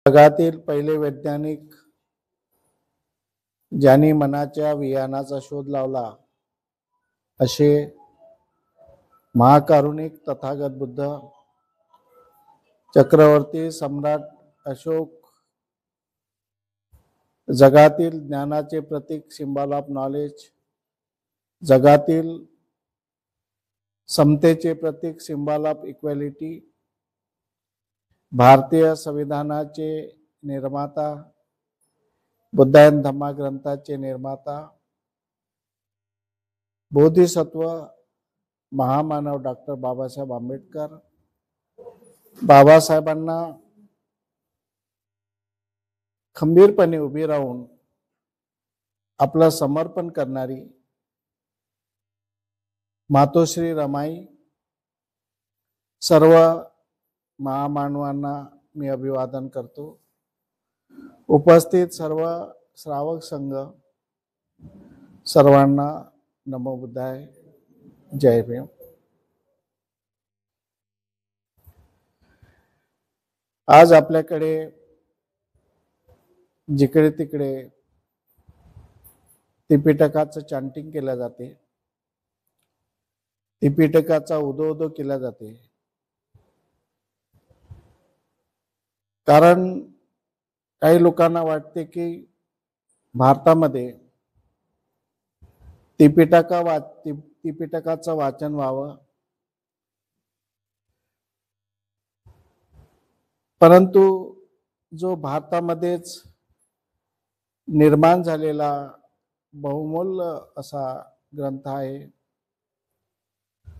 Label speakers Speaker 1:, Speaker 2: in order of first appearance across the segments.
Speaker 1: जगातील पहिले वैज्ञानिक ज्यांनी मनाच्या वियानाचा शोध लावला असे महाकारुणिक तथागत बुद्ध, चक्रवर्ती सम्राट अशोक, जगातील ज्ञानाचे प्रतीक, सिंबल ऑफ नॉलेज, जगातील समतेचे प्रतीक, सिंबल ऑफ इक्वॅलिटी, भारतीय संविधानाचे निर्माता, बुद्धायन धम्मा ग्रंथाचे निर्माता, बोधिसत्व महामानव डॉक्टर बाबासाहेब आंबेडकर, बाबासाहेबांना खंबीरपणे उभी राहून आपलं समर्पण करणारी मातोश्री रमाई, सर्व महामानवांना मी अभिवादन करतो. उपस्थित सर्व श्रावक संघ सर्वांना नमो बुद्धाय, जय भीम. आज आपल्याकडे जिकडे तिकडे त्रिपिटकाचं चॅन्टिंग केलं जाते, त्रिपिटकाचा उदो केला जाते. कारण काही लोकांना वाटते की भारतामध्ये त्रिपिटकाचं वाचन व्हावं, परंतु जो भारतामध्येच निर्माण झालेला बहुमूल्य असा ग्रंथ आहे,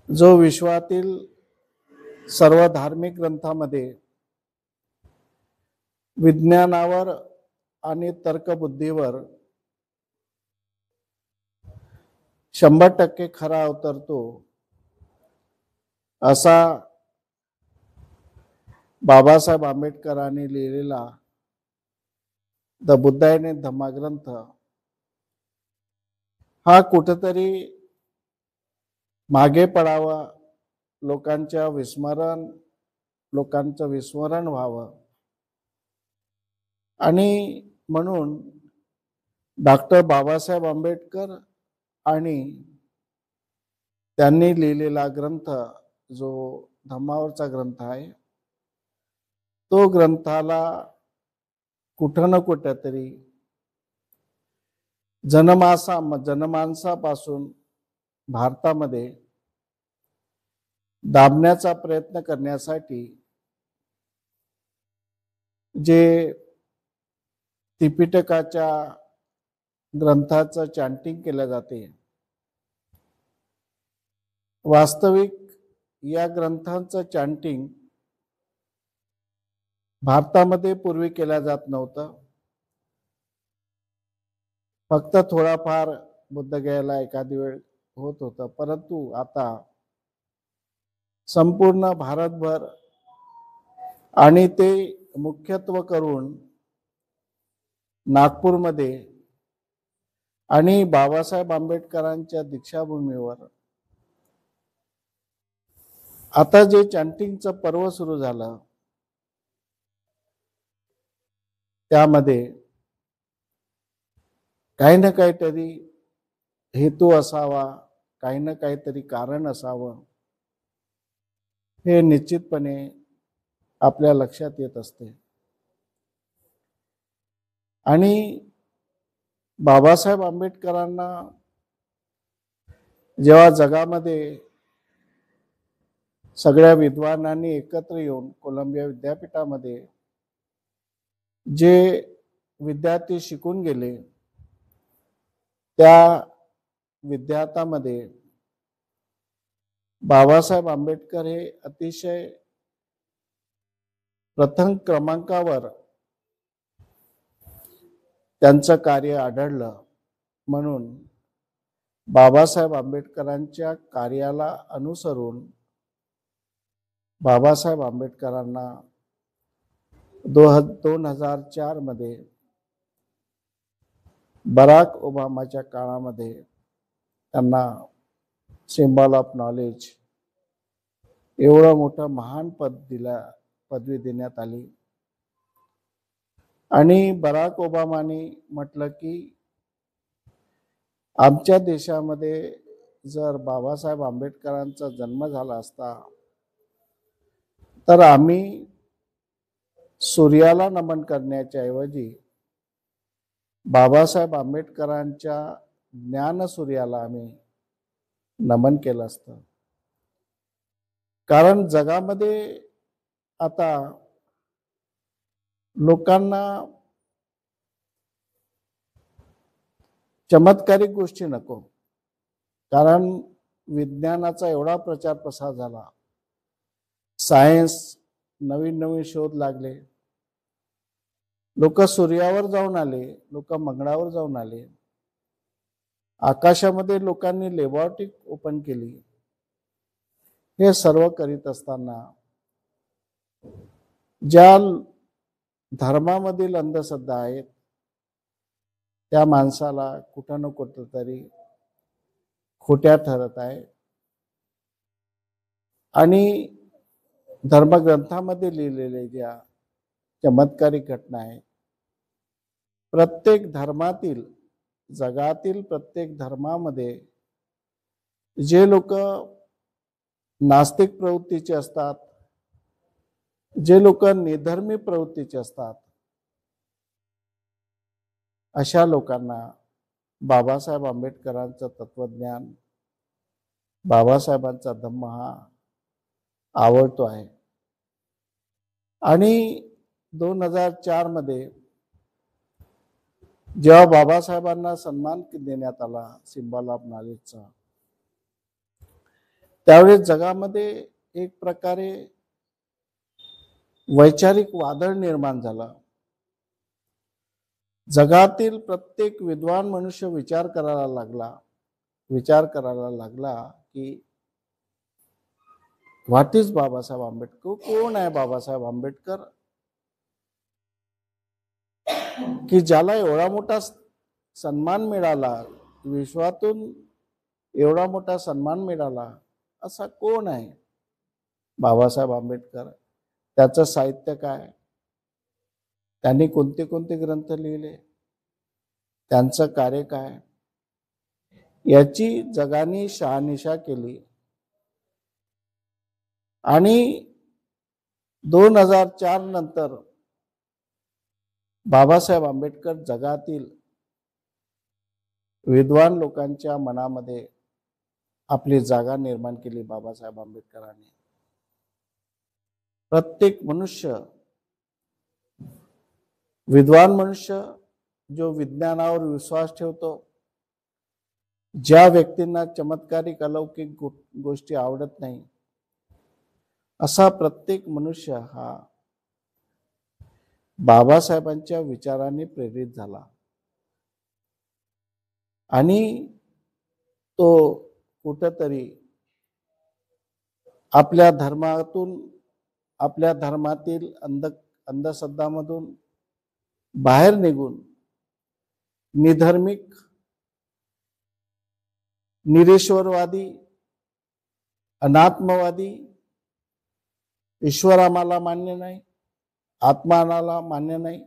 Speaker 1: जो विश्वातील सर्व धार्मिक ग्रंथांमध्ये विज्ञानावर आणि तर्कबुद्धीवर 100% खरा उतरतो, असा बाबासाहेब आंबेडकरांनी लिहिलेला द बुद्धायन धम्मा ग्रंथ हा कुठेतरी मागे पडावा, लोकांचं विस्मरण व्हावं, आणि म्हणून डॉक्टर बाबासाहेब आंबेडकर आणि त्यांनी लिहिलेला ग्रंथ जो धम्मावरचा ग्रंथ आहे, तो ग्रंथाला कुठं ना कुठं तरी जनमानसापासून भारतामध्ये दाबण्याचा प्रयत्न करण्यासाठी जे त्रिपिटकाच्या ग्रंथाचं चॅन्टिंग केलं जाते, वास्तविक या ग्रंथांचं चॅन्टिंग भारतामध्ये पूर्वी केल्या जात नव्हतं. फक्त थोडाफार बुद्धगयाला एखादी वेळ होत होतं, परंतु आता संपूर्ण भारतभर आणि ते मुख्यत्व करून नागपूरमध्ये आणि बाबासाहेब आंबेडकरांच्या दीक्षाभूमीवर आता जे चॅन्टिंगचं पर्व सुरू झालं, त्यामध्ये काही ना काहीतरी हेतू असावा, काही ना काहीतरी कारण असावं, हे निश्चितपणे आपल्या लक्षात येत असते. आणि बाबासाहेब आंबेडकरांना जेव्हा जगामध्ये सगळ्या विद्वानांनी एकत्र येऊन कोलंबिया विद्यापीठामध्ये जे विद्यार्थी शिकून गेले, त्या विद्यार्थ्यांमध्ये बाबासाहेब आंबेडकर हे अतिशय प्रथम क्रमांकावर त्यांचं कार्य आढळलं. म्हणून बाबासाहेब आंबेडकरांच्या कार्याला अनुसरून बाबासाहेब आंबेडकरांना 2004 मध्ये बराक ओबामाच्या काळामध्ये त्यांना सिंबल ऑफ नॉलेज एवढं मोठं महान पदवी देण्यात आली. आणि बराक ओबामानी म्हटलं की आमच्या देशामध्ये जर बाबासाहेब आंबेडकरांचा जन्म झाला असता तर आम्ही सूर्याला नमन करण्याच्या ऐवजी बाबासाहेब आंबेडकरांच्या ज्ञानसूर्याला आम्ही नमन केलं असतं. कारण जगामध्ये आता लोकांना चमत्कारिक गोष्टी नको, कारण विज्ञानाचा एवढा प्रचार प्रसार झाला, सायन्स नवीन नवीन शोध लागले, लोक सूर्यावर जाऊन आले, लोक मंगळावर जाऊन आले, आकाशामध्ये लोकांनी लॅबॉरेटरी ओपन केली. हे सर्व करीत असताना ज्या धर्मामधील अंधश्रद्धा आहेत त्या माणसाला कुठं न कुठं तरी खोट्या ठरत आहे. आणि धर्मग्रंथामध्ये लिहिलेले ज्या चमत्कारिक घटना आहेत, प्रत्येक धर्मातील, जगातील प्रत्येक धर्मामध्ये जे लोक नास्तिक प्रवृत्तीचे असतात, जे लोक निधर्मी प्रवृत्तीचे असतात, अशा लोकांना बाबासाहेब आंबेडकरांचं तत्वज्ञान, बाबासाहेबांचा धम्म हा आवडतो आहे. आणि 2004 मध्ये जेव्हा बाबासाहेबांना सन्मान देण्यात आला सिम्बॉल ऑफ नॉलेजचा, त्यावेळेस जगामध्ये एक प्रकारे वैचारिक वादळ निर्माण झाला. जगातील प्रत्येक विद्वान मनुष्य विचार करायला लागला की व्हॉट इज बाबासाहेब आंबेडकर, कोण आहे बाबासाहेब आंबेडकर, की ज्याला एवढा मोठा सन्मान मिळाला, विश्वातून एवढा मोठा सन्मान मिळाला, असा कोण आहे बाबासाहेब आंबेडकर, त्याचं साहित्य काय, त्यांनी कोणते कोणते ग्रंथ लिहिले, त्यांचं कार्य काय, याची जगाने शहानिशा केली. आणि 2004 नंतर बाबासाहेब आंबेडकर जगातील विद्वान लोकांच्या मनामध्ये आपली जागा निर्माण केली. बाबासाहेब आंबेडकरांनी प्रत्येक मनुष्य, विद्वान मनुष्य जो विज्ञानावर विश्वास ठेवतो, ज्या व्यक्तींना चमत्कारिक अलौकिक गोष्टी आवडत नाही, असा प्रत्येक मनुष्य हा बाबासाहेबांच्या विचारांनी प्रेरित झाला. आणि तो कुठंतरी आपल्या धर्मातून, आपल्या धर्मातील अंधश्रद्धामधून बाहेर निघून निधर्मिक, निरेश्वरवादी, अनात्मवादी, ईश्वर आम्हाला मान्य नाही, आत्मा आम्हाला मान्य नाही,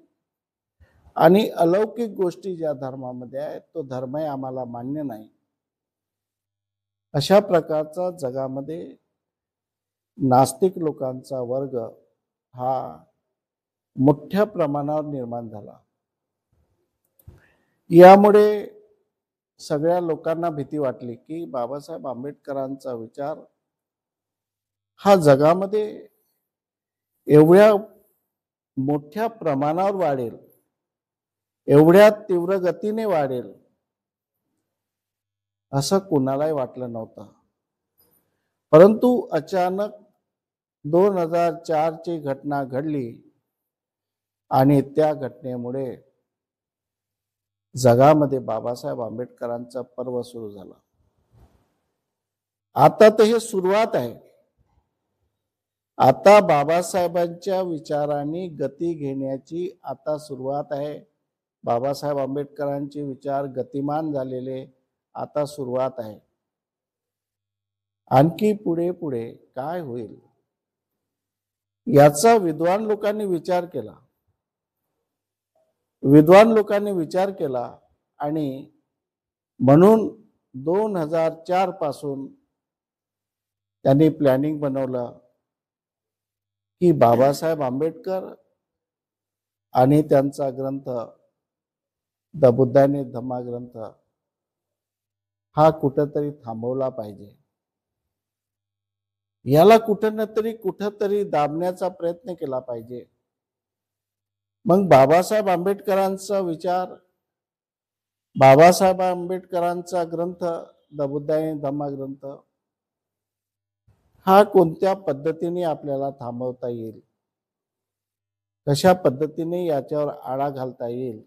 Speaker 1: आणि अलौकिक गोष्टी ज्या धर्मामध्ये आहेत तो धर्मही आम्हाला मान्य नाही, अशा प्रकारचा जगामध्ये नास्तिक लोकांचा वर्ग हा मोठ्या प्रमाणावर निर्माण झाला. यामुळे सगळ्या लोकांना भीती वाटली की बाबासाहेब आंबेडकरांचा विचार हा जगामध्ये एवढ्या मोठ्या प्रमाणावर वाढेल, एवढ्या तीव्र गतीने वाढेल, असं कुणालाही वाटलं नव्हतं. परंतु अचानक 2004 ची घटना घडली आणि त्या घटनेमुळे जगामध्ये बाबासाहेब आंबेडकरांचा पर्व सुरू झाला. आता तर हे सुरुवात आहे. आता बाबासाहेबांच्या विचारांनी गती घेण्याची आता सुरुवात आहे. बाबासाहेब आंबेडकरांचे विचार गतिमान झालेले आता सुरुवात आहे. आणखी पुढे पुढे काय होईल याचा विद्वान लोकांनी विचार केला. विद्वान लोकांनी विचार केला आणि म्हणून 2004 पासून त्यांनी प्लॅनिंग बनवलं की बाबासाहेब आंबेडकर आणि त्यांचा ग्रंथ द बुद्धाने धम्मा ग्रंथ हा कुठंतरी थांबवला पाहिजे. याला कुठंतरी दाबण्याचा प्रयत्न केला पाहिजे. मग बाबासाहेब आंबेडकरांचा विचार, बाबासाहेब आंबेडकरांचा ग्रंथ द बुद्धाने धम्मा ग्रंथ हा कोणत्या पद्धतीने आपल्याला थांबवता येईल, कशा पद्धतीने याच्यावर आळा घालता येईल.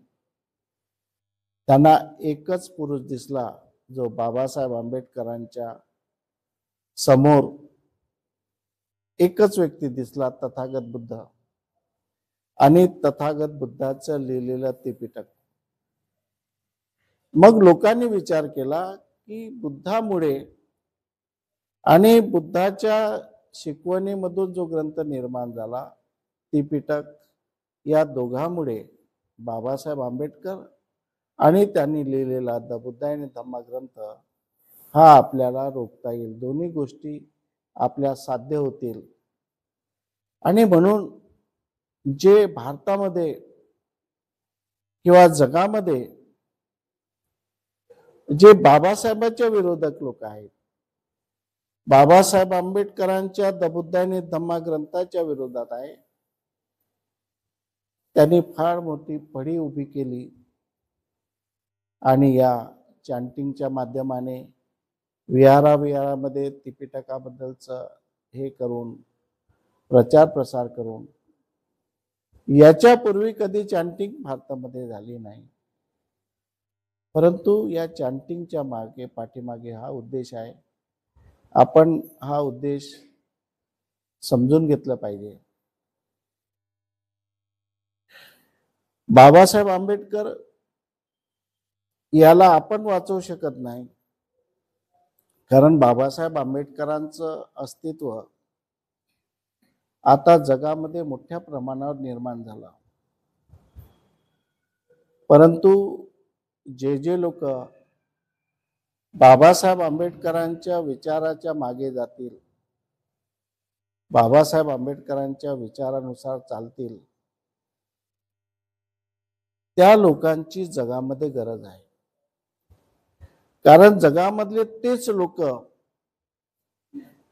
Speaker 1: त्यांना एकच पुरुष दिसला जो बाबासाहेब आंबेडकरांच्या समोर एकच व्यक्ती दिसला, तथागत बुद्ध, आणि तथागत बुद्धाचं लिहिलेलं त्रिपिटक. मग लोकांनी विचार केला की बुद्धामुळे आणि बुद्धाच्या शिकवणीमधून जो ग्रंथ निर्माण झाला त्रिपिटक, या दोघांमुळे बाबासाहेब आंबेडकर आणि त्यांनी लिहिलेला द बुद्धाने धम्मा ग्रंथ हा आपल्याला रोखता येईल. दोन्ही गोष्टी आपल्या साध्य होतील. आणि म्हणून जे भारतामध्ये किंवा जगामध्ये जे बाबासाहेबांच्या विरोधक लोक आहेत, बाबासाहेब आंबेडकरांच्या द बुद्धाने धम्मा ग्रंथाच्या विरोधात आहे, त्यांनी फार मोठी फळी उभी केली आणि या चॅन्टिंगच्या माध्यमाने विहारामध्ये त्रिपिटकाबद्दलचं हे करून प्रचार प्रसार करून, याच्यापूर्वी कधी चॅन्टिंग भारतामध्ये झाली नाही. परंतु या चॅन्टिंगच्या पाठीमागे हा उद्देश आहे. आपण हा उद्देश समजून घेतला पाहिजे. बाबासाहेब आंबेडकर याला आपण वाचवू शकत नाही, कारण बाबासाहेब आंबेडकरांचं अस्तित्व आता जगामध्ये मोठ्या प्रमाणावर निर्माण झालं. परंतु जे लोक बाबासाहेब आंबेडकरांच्या विचाराच्या मागे जातील, बाबासाहेब आंबेडकरांच्या विचारानुसार चालतील, त्या लोकांची जगामध्ये गरज आहे. कारण जगामधले तेच लोक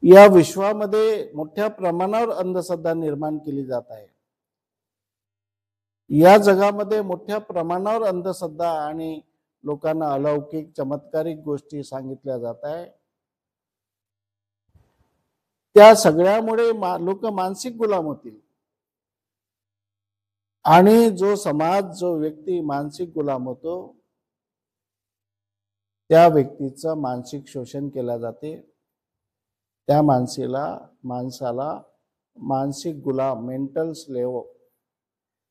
Speaker 1: या विश्वामध्ये मोठ्या प्रमाणावर अंधश्रद्धा निर्माण केली जात आहे. या जगामध्ये मोठ्या प्रमाणावर अंधश्रद्धा आणि लोकांना अलौकिक चमत्कारिक गोष्टी सांगितल्या जात आहे. त्या सगळ्यामुळे लोक मानसिक गुलाम होतील आणि जो समाज, जो व्यक्ती मानसिक गुलाम होतो, त्या व्यक्तीचं मानसिक शोषण केले जाते. त्या माणसाला मानसिक गुलाम, मेंटल स्लेव,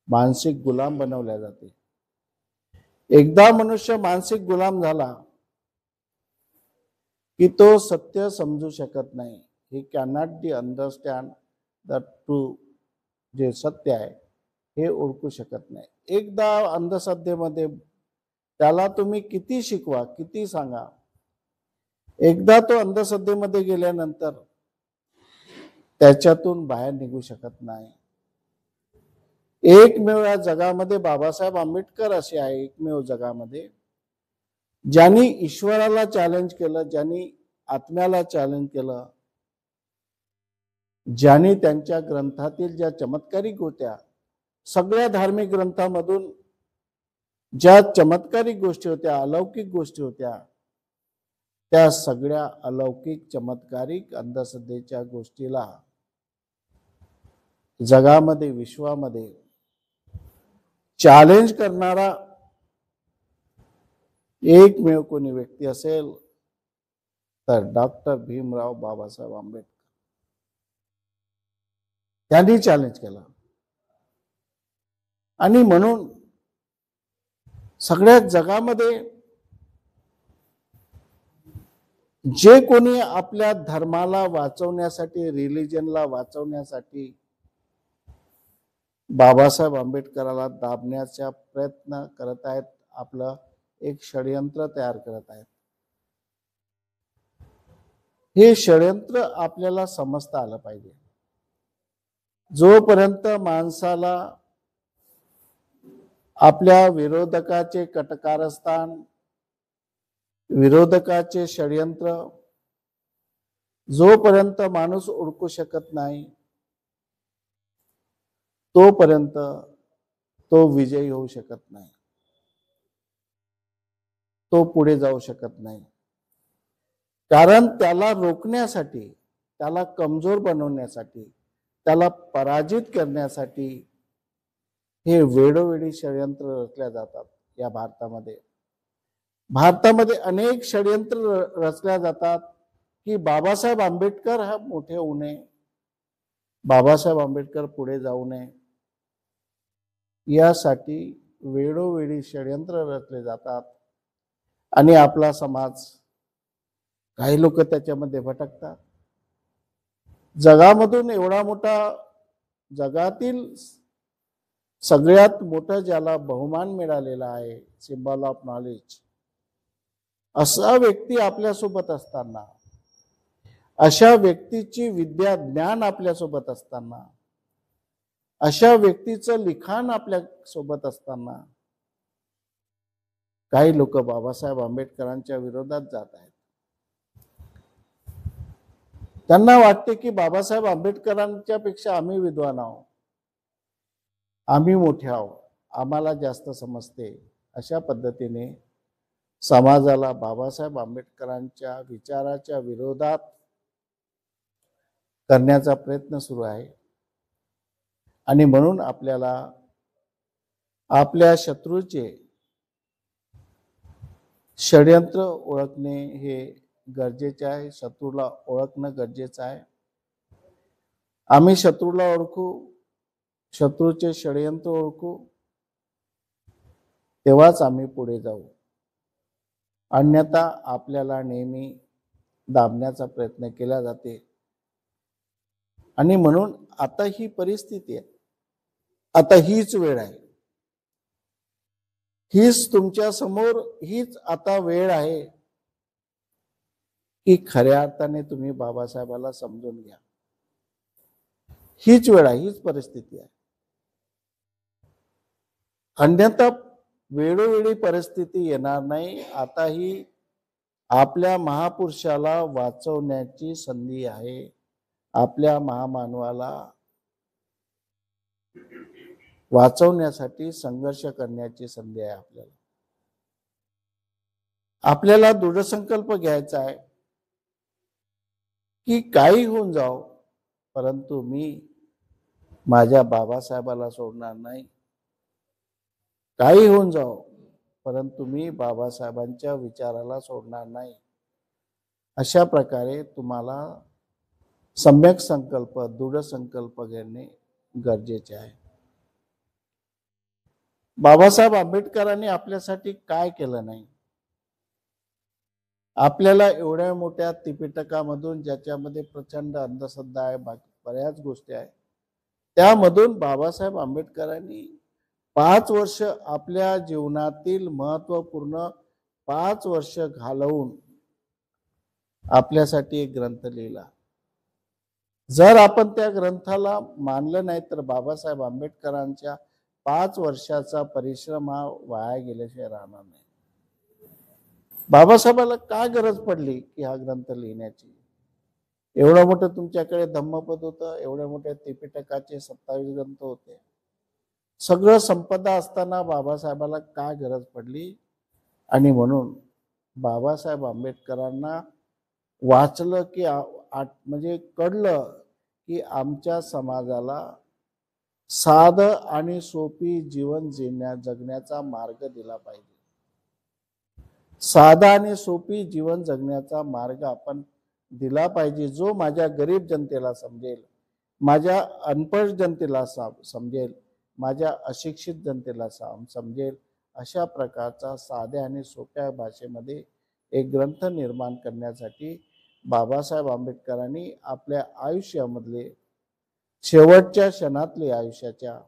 Speaker 1: मानसिक गुलाम बनवल्या जाते. एकदा मनुष्य मानसिक गुलाम झाला की तो सत्य समजू शकत नाही. ही cannot be understand the true, जे सत्य आहे हे ओळखू शकत नाही. एकदा अंधश्रद्धेमध्ये त्याला तुम्ही किती शिकवा, किती सांगा, एकदा तो अंधश्रद्धेमध्ये गेल्यानंतर त्याच्यातून बाहेर निघू शकत नाही. एकमेव या जगामध्ये बाबासाहेब आंबेडकर असे आहे, एकमेव जगामध्ये ज्यांनी ईश्वराला चॅलेंज केलं, ज्यांनी आत्म्याला चॅलेंज केलं, ज्यांनी त्यांच्या ग्रंथातील ज्या चमत्कारिक होत्या, सगळ्या धार्मिक ग्रंथामधून ज्या चमत्कारिक गोष्टी होत्या, अलौकिक गोष्टी होत्या, त्या सगळ्या अलौकिक चमत्कारिक अंधश्रद्धेच्या गोष्टीला जगामध्ये, विश्वामध्ये चॅलेंज करणारा एकमेव कोणी व्यक्ती असेल तर डॉक्टर भीमराव बाबासाहेब आंबेडकर. त्यांनी चॅलेंज केला. आणि म्हणून सगळ्या जगामध्ये जे कोणी आपल्या धर्माला वाचवण्यासाठी, रिलिजनला वाचवण्यासाठी बाबासाहेब आंबेडकराला दाबण्याचा प्रयत्न करत आहेत. आपलं एक षडयंत्र तयार करत आहेत. हे षडयंत्र आपल्याला समजता आलं पाहिजे. जोपर्यंत माणसाला आपल्या विरोधकाचे कटकारस्थान, विरोधकाचे षडयंत्र जोपर्यंत माणूस ओळखू शकत नाही, तोपर्यंत तो विजयी होऊ शकत नाही, तो पुढे जाऊ शकत नाही. कारण त्याला रोखण्यासाठी, त्याला कमजोर बनवण्यासाठी, त्याला पराजित करण्यासाठी हे वेळोवेळी षडयंत्र रचल्या जातात. या भारतामध्ये अनेक षडयंत्र रचल्या जातात की बाबासाहेब आंबेडकर हा मोठे होऊ नये, बाबासाहेब आंबेडकर पुढे जाऊ नये, यासाठी वेळोवेळी षडयंत्र रचले जातात. आणि आपला समाज, काही लोक त्याच्यामध्ये भटकतात. जगामधून एवढा मोठा, जगातील सगळ्यात मोठा ज्याला बहुमान मिळालेला आहे, सिम्बॉल ऑफ नॉलेज, असा व्यक्ती आपल्यासोबत असताना, अशा व्यक्तीची विद्या ज्ञान आपल्यासोबत असताना, अशा व्यक्तीचं लिखाण आपल्या सोबत असताना काही लोक बाबासाहेब आंबेडकरांच्या विरोधात जात आहेत. त्यांना वाटते की बाबासाहेब आंबेडकरांच्या पेक्षा आम्ही विद्वान आहोत, आम्ही मोठे आहोत, आम्हाला जास्त समजते. अशा पद्धतीने समाजाला बाबासाहेब आंबेडकरांच्या विचाराच्या विरोधात करण्याचा प्रयत्न सुरू आहे. आणि म्हणून आपल्याला आपल्या शत्रूचे षडयंत्र ओळखणे हे गरजेचे आहे. शत्रूला ओळखणं गरजेचं आहे. आम्ही शत्रूला ओळखू, शत्रूचे षडयंत्र ओळखू, तेव्हाच आम्ही पुढे जाऊ. अन्यथा आपल्याला नेहमी दाबण्याचा प्रयत्न केला जाते. आणि म्हणून आता ही परिस्थिती आहे, आता हीच वेळ आहे, हीच तुमच्या समोर, हीच आता वेळ आहे की खऱ्या अर्थाने तुम्ही बाबासाहेबाला समजून घ्या. हीच वेळ आहे, हीच परिस्थिती आहे. अन्यथा वेळोवेळी परिस्थिती येणार नाही. आता ही आपल्या महापुरुषाला वाचवण्याची संधी आहे. आपल्या महामानवाला वाचवण्यासाठी संघर्ष करण्याची संधी आहे. आपल्याला दृढसंकल्प घ्यायचा आहे की काही होऊन जाओ, परंतु मी माझ्या बाबासाहेबाला सोडणार नाही. काही होऊन जाओ, परंतु मी बाबासाहेबांच्या विचाराला सोडणार नाही. अशा प्रकारे तुम्हाला सम्यक संकल्प, दृढ संकल्प घेणे गरजेचे आहे. बाबासाहेब आंबेडकरांनी आपल्यासाठी काय केलं नाही? आपल्याला एवढ्या मोठ्या त्रिपिटकामधून, ज्याच्यामध्ये प्रचंड अंधश्रद्धा आहे, बऱ्याच गोष्टी आहेत, त्यामधून बाबासाहेब आंबेडकरांनी 5 वर्ष आपल्या जीवनातील महत्वपूर्ण 5 वर्ष घालवून आपल्यासाठी एक ग्रंथ लिहिला. जर आपण त्या ग्रंथाला मानलं नाही तर बाबासाहेब आंबेडकरांच्या 5 वर्षाचा परिश्रम हा वाया गेल्याशिवाय राहणार नाही. बाबासाहेबाला काय गरज पडली की हा ग्रंथ लिहिण्याची? एवढं मोठं तुमच्याकडे धम्मपद होतं, एवढ्या मोठ्या त्रिपिटकाचे 27 ग्रंथ होते, सगळं संपदा असताना बाबासाहेबाला काय गरज पडली? आणि म्हणून बाबासाहेब आंबेडकरांना वाचलं की म्हणजे कळलं की आमच्या समाजाला साधं आणि सोपी जीवन जगण्याचा मार्ग दिला पाहिजे. साधा आणि सोपी जीवन जगण्याचा मार्ग आपण दिला पाहिजे, जो माझ्या गरीब जनतेला समजेल, माझ्या अनपढ जनतेला समजेल, माझ्या अशिक्षित जनतेला समजेल. अशा प्रकारचा साध्या आणि सोप्या भाषेमध्ये एक ग्रंथ निर्माण करण्यासाठी बाबासाहेब आंबेडकरांनी आपल्या आयुष्यामधले शेवटच्या क्षणातले आयुष्याच्या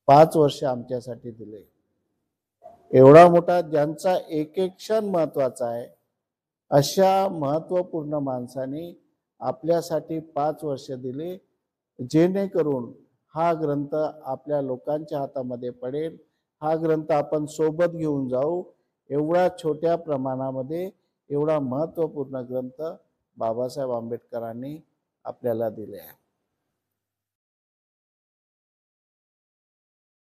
Speaker 1: 5 वर्ष आमच्यासाठी दिले. एवढा मोठा ज्यांचा एक एक क्षण महत्वाचा आहे अशा महत्वपूर्ण माणसाने आपल्यासाठी 5 वर्ष दिले, जेणेकरून हा ग्रंथ आपल्या लोकांच्या हातामध्ये पडेल, हा ग्रंथ आपण सोबत घेऊन जाऊ. एवढा छोट्या प्रमाणामध्ये एवढा महत्वपूर्ण ग्रंथ बाबासाहेब आंबेडकरांनी आपल्याला दिले आहे.